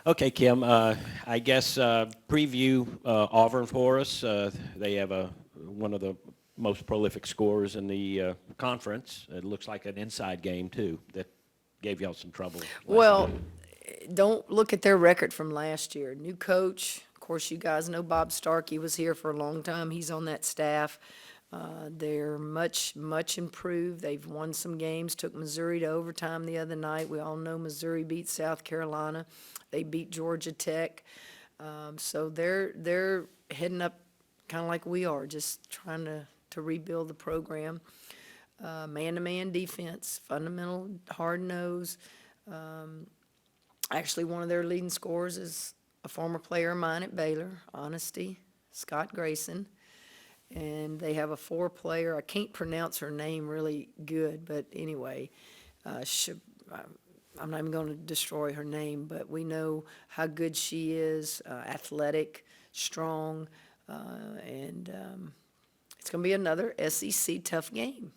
Okay, Kim, I guess preview Auburn for us. They have one of the most prolific scorers in the conference. It looks like an inside game, too, that gave y'all some trouble last Well, night. don't look at their record from last year. New coach, of course, you guys know Bob Starkey was here for a long time. He's on that staff. They're much improved. They've won some games, took Missouri to overtime the other night. We all know Missouri beat South Carolina. They beat Georgia Tech. So they're heading up kind of like we are, just trying to rebuild the program. Man-to-man defense, fundamental, hard nose. Actually, one of their leading scorers is a former player of mine at Baylor, Honesty, Scott Grayson. And they have a four-player, I can't pronounce her name really good, but anyway, she, I'm not even going to destroy her name, but we know how good she is, athletic, strong, and it's going to be another SEC tough game.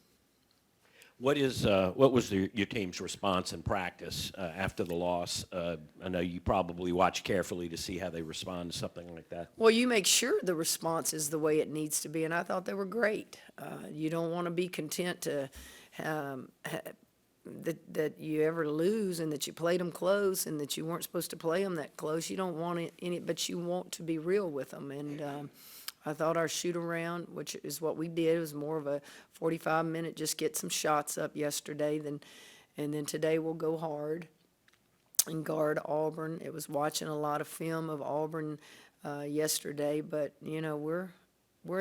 What was your team's response in practice after the loss? I know you probably watch carefully to see how they respond to something like that. Well, you make sure the response is the way it needs to be, and I thought they were great. You don't want to be content to that you ever lose and that you played them close and that you weren't supposed to play them that close. You don't want any, but you want to be real with them. And I thought our shoot around, which is what we did, was more of a 45-minute just get some shots up yesterday, and then today we'll go hard and guard Auburn. It was watching a lot of film of Auburn yesterday, but we're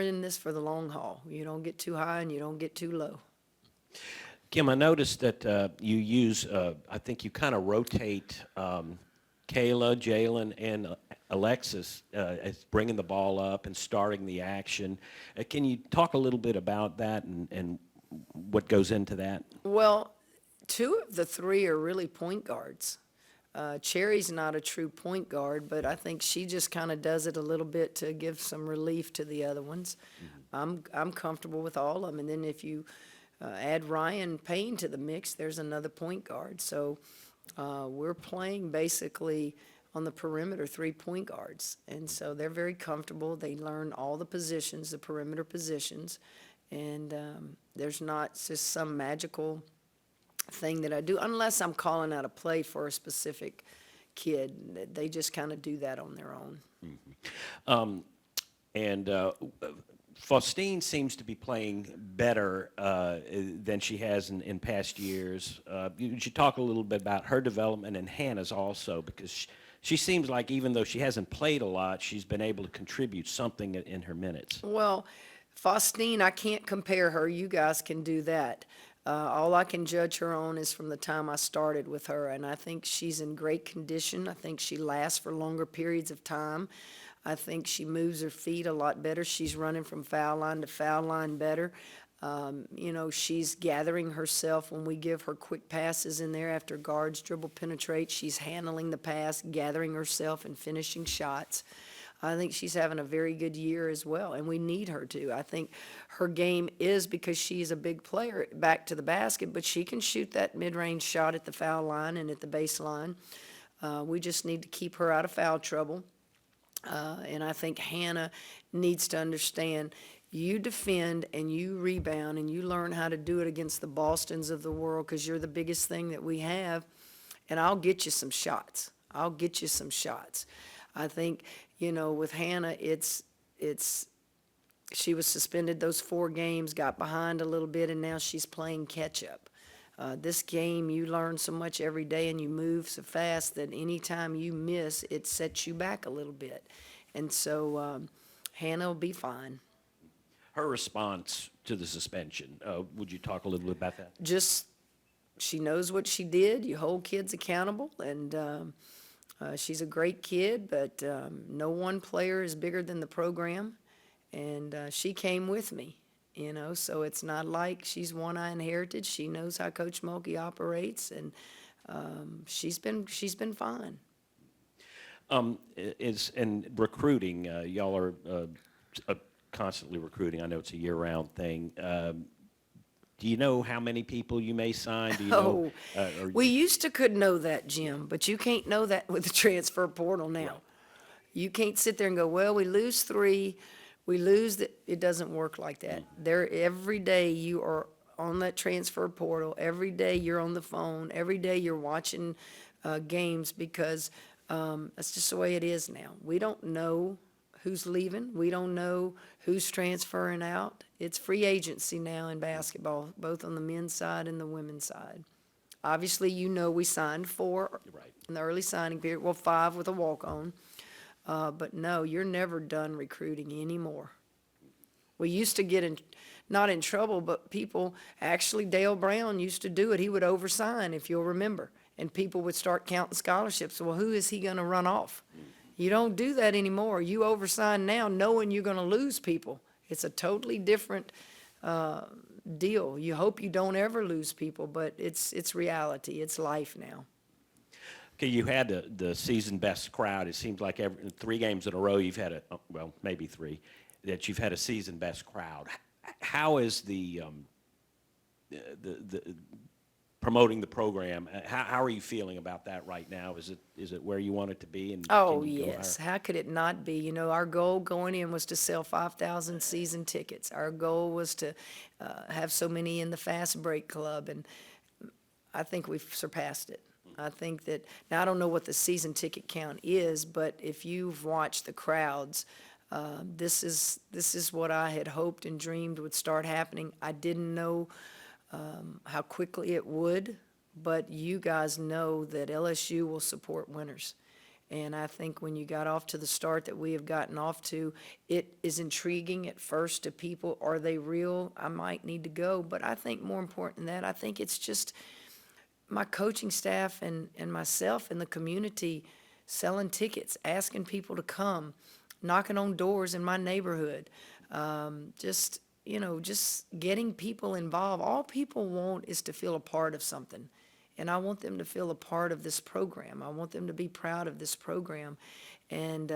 in this for the long haul. You don't get too high and you don't get too low. Kim, I noticed that you use, I think you kind of rotate Kayla, Jalen, and Alexis as bringing the ball up and starting the action. Can you talk a little bit about that and what goes into that? Well, two of the three are really point guards. Cherry's not a true point guard, but I think she just kind of does it a little bit to give some relief to the other ones. I'm comfortable with all of them, and then if you add Ryan Payne to the mix, there's another point guard. So we're playing basically on the perimeter 3 point guards, and so they're very comfortable. They learn all the positions, the perimeter positions, and there's not just some magical thing that I do, unless I'm calling out a play for a specific kid. They just kind of do that on their own. And Faustine seems to be playing better than she has in past years. You should talk a little bit about her development and Hannah's also, because she seems like even though she hasn't played a lot, she's been able to contribute something in her minutes. Well, Faustine, I can't compare her. You guys can do that. All I can judge her on is from the time I started with her, and I think she's in great condition. I think she lasts for longer periods of time. I think she moves her feet a lot better. She's running from foul line to foul line better. She's gathering herself when we give her quick passes in there after guards dribble penetrate. She's handling the pass, gathering herself, and finishing shots. I think she's having a very good year as well, and we need her to. I think her game is because she's a big player back to the basket, but she can shoot that mid-range shot at the foul line and at the baseline. We just need to keep her out of foul trouble. And I think Hannah needs to understand you defend and you rebound and you learn how to do it against the Bostons of the world because you're the biggest thing that we have, and I'll get you some shots. I'll get you some shots. I think, with Hannah, she was suspended those 4 games, got behind a little bit, and now she's playing catch-up. This game, you learn so much every day and you move so fast that anytime you miss, it sets you back a little bit. And so Hannah will be fine. Her response to the suspension, would you talk a little bit about that? Just, she knows what she did. You hold kids accountable, and she's a great kid, but no one player is bigger than the program, and she came with me, so it's not like she's one I inherited. She knows how Coach Mulkey operates, and she's been fine. Is in recruiting, y'all are constantly recruiting. I know it's a year-round thing. Do you know how many people you may sign? Do you Oh, know? we used to could know that, Jim, but you can't know that with the transfer portal now. You can't sit there and go, well, we lose 3, we lose that. It doesn't work like that. There, every day you are on that transfer portal, every day you're on the phone, every day you're watching games because that's just the way it is now. We don't know who's leaving. We don't know who's transferring out. It's free agency now in basketball, both on the men's side and the women's side. Obviously, we signed 4 Right. in the early signing period, well, 5 with a walk-on. But no, you're never done recruiting anymore. We used to get in, not in trouble, but people, actually Dale Brown used to do it. He would oversign, if you'll remember. And people would start counting scholarships. Well, who is he gonna run off? You don't do that anymore. You oversign now knowing you're gonna lose people. It's a totally different, deal. You hope you don't ever lose people, but it's reality. It's life now. Okay, you had the season best crowd. It seems like 3 games in a row you've had well, maybe 3, that you've had a season best crowd. How is the promoting the program? How are you feeling about that right now? Is it where you want it to be? And Oh, can you go yes. higher? How could it not be? Our goal going in was to sell 5,000 season tickets. Our goal was to have so many in the Fast Break Club, and I think we've surpassed it. I think that, now I don't know what the season ticket count is, but if you've watched the crowds, this is what I had hoped and dreamed would start happening. I didn't know how quickly it would, but you guys know that LSU will support winners. And I think when you got off to the start that we have gotten off to, it is intriguing at first to people. Are they real? I might need to go. But I think more important than that, I think it's just my coaching staff and myself in the community selling tickets, asking people to come, knocking on doors in my neighborhood, just getting people involved. All people want is to feel a part of something. And I want them to feel a part of this program. I want them to be proud of this program. And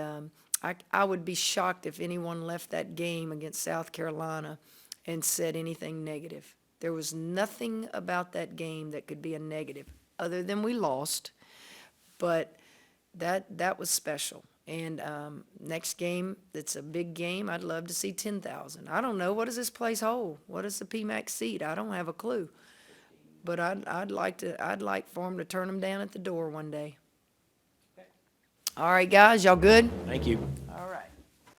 I would be shocked if anyone left that game against South Carolina and said anything negative. There was nothing about that game that could be a negative, other than we lost. But that was special. And next game, it's a big game. I'd love to see 10,000. I don't know, what does this place hold? What is the PMAC seat? I don't have a clue. But I'd like for them to turn them down at the door one day. All right, guys, y'all good? Thank you. All right.